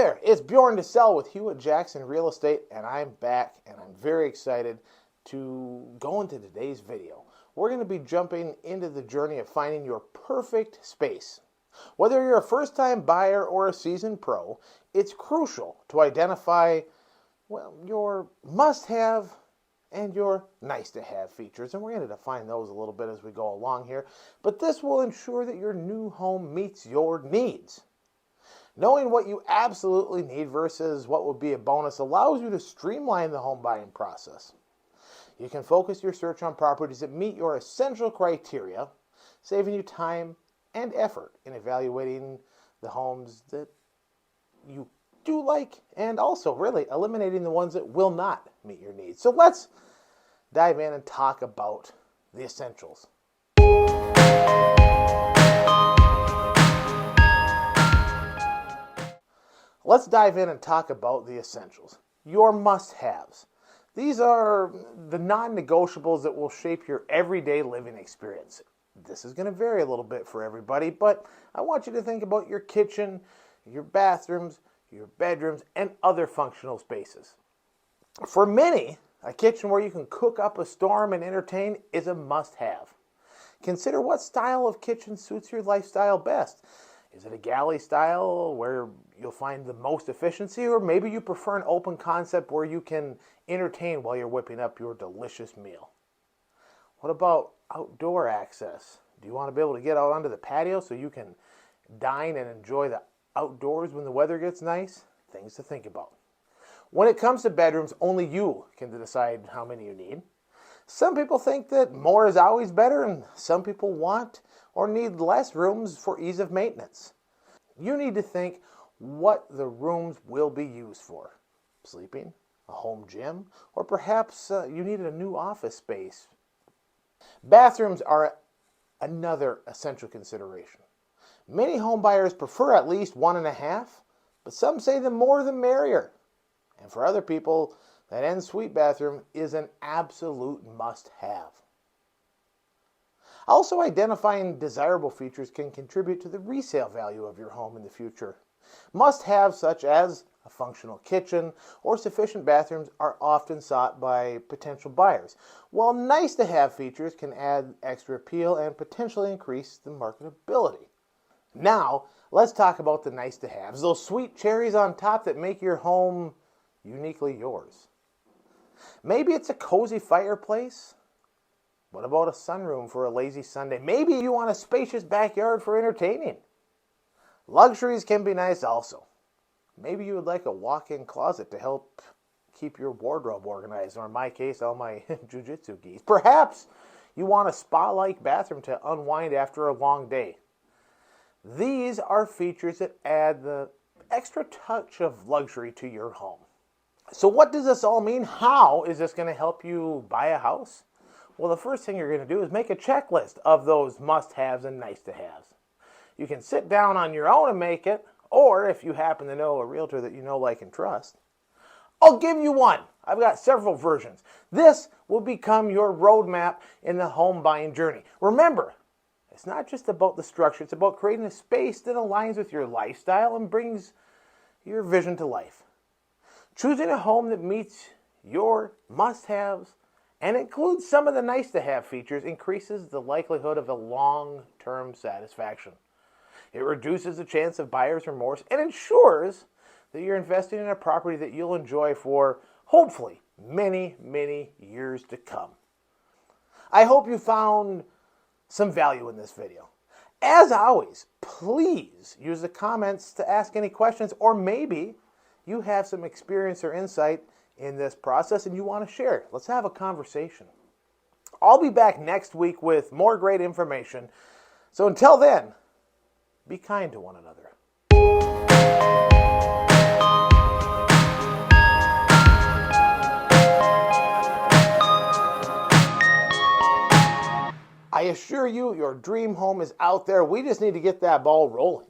there, it's Bjorn2sell with Bjorn2sell Real Estate, and I'm back, and I'm very excited to go into today's video. We're going to be jumping into the journey of finding your perfect space. Whether you're a first-time buyer or a seasoned pro, it's crucial to identify, your must-have and your nice-to-have features, and we're going to define those a little bit as we go along here, but this will ensure that your new home meets your needs. Knowing what you absolutely need versus what would be a bonus allows you to streamline the home buying process. You can focus your search on properties that meet your essential criteria, saving you time and effort in evaluating the homes that you do like, and also really eliminating the ones that will not meet your needs. So let's dive in and talk about the essentials. Let's dive in and talk about the essentials, your must-haves. These are the non-negotiables that will shape your everyday living experience. This is going to vary a little bit for everybody, but I want you to think about your kitchen, your bathrooms, your bedrooms, and other functional spaces. For many, a kitchen where you can cook up a storm and entertain is a must-have. Consider what style of kitchen suits your lifestyle best. Is it a galley style where you'll find the most efficiency, or maybe you prefer an open concept where you can entertain while you're whipping up your delicious meal? What about outdoor access? Do you want to be able to get out onto the patio so you can dine and enjoy the outdoors when the weather gets nice? Things to think about. When it comes to bedrooms, only you can decide how many you need. Some people think that more is always better, and some people want or need less rooms for ease of maintenance. You need to think what the rooms will be used for. Sleeping, a home gym, or perhaps you need a new office space. Bathrooms are another essential consideration. Many home buyers prefer at least 1.5, but some say the more the merrier. And for other people, that en-suite bathroom is an absolute must-have. Also, identifying desirable features can contribute to the resale value of your home in the future. Must-haves such as a functional kitchen or sufficient bathrooms are often sought by potential buyers, while nice-to-have features can add extra appeal and potentially increase the marketability. Now, let's talk about the nice-to-haves, those sweet cherries on top that make your home uniquely yours. Maybe it's a cozy fireplace. What about a sunroom for a lazy Sunday? Maybe you want a spacious backyard for entertaining. Luxuries can be nice also. Maybe you would like a walk-in closet to help keep your wardrobe organized, or in my case, all my jiu-jitsu gis. Perhaps you want a spa-like bathroom to unwind after a long day. These are features that add the extra touch of luxury to your home. So what does this all mean? How is this going to help you buy a house? Well, the first thing you're going to do is make a checklist of those must-haves and nice-to-haves. You can sit down on your own and make it, or if you happen to know a realtor that you know, like, and trust, I'll give you one. I've got several versions. This will become your roadmap in the home buying journey. Remember, it's not just about the structure. It's about creating a space that aligns with your lifestyle and brings your vision to life. Choosing a home that meets your must-haves and includes some of the nice-to-have features increases the likelihood of a long-term satisfaction. It reduces the chance of buyer's remorse and ensures that you're investing in a property that you'll enjoy for, hopefully, many, many years to come. I hope you found some value in this video. As always, please use the comments to ask any questions, or maybe you have some experience or insight in this process and you want to share. Let's have a conversation. I'll be back next week with more great information. So until then, be kind to one another. I assure you, your dream home is out there. We just need to get that ball rolling.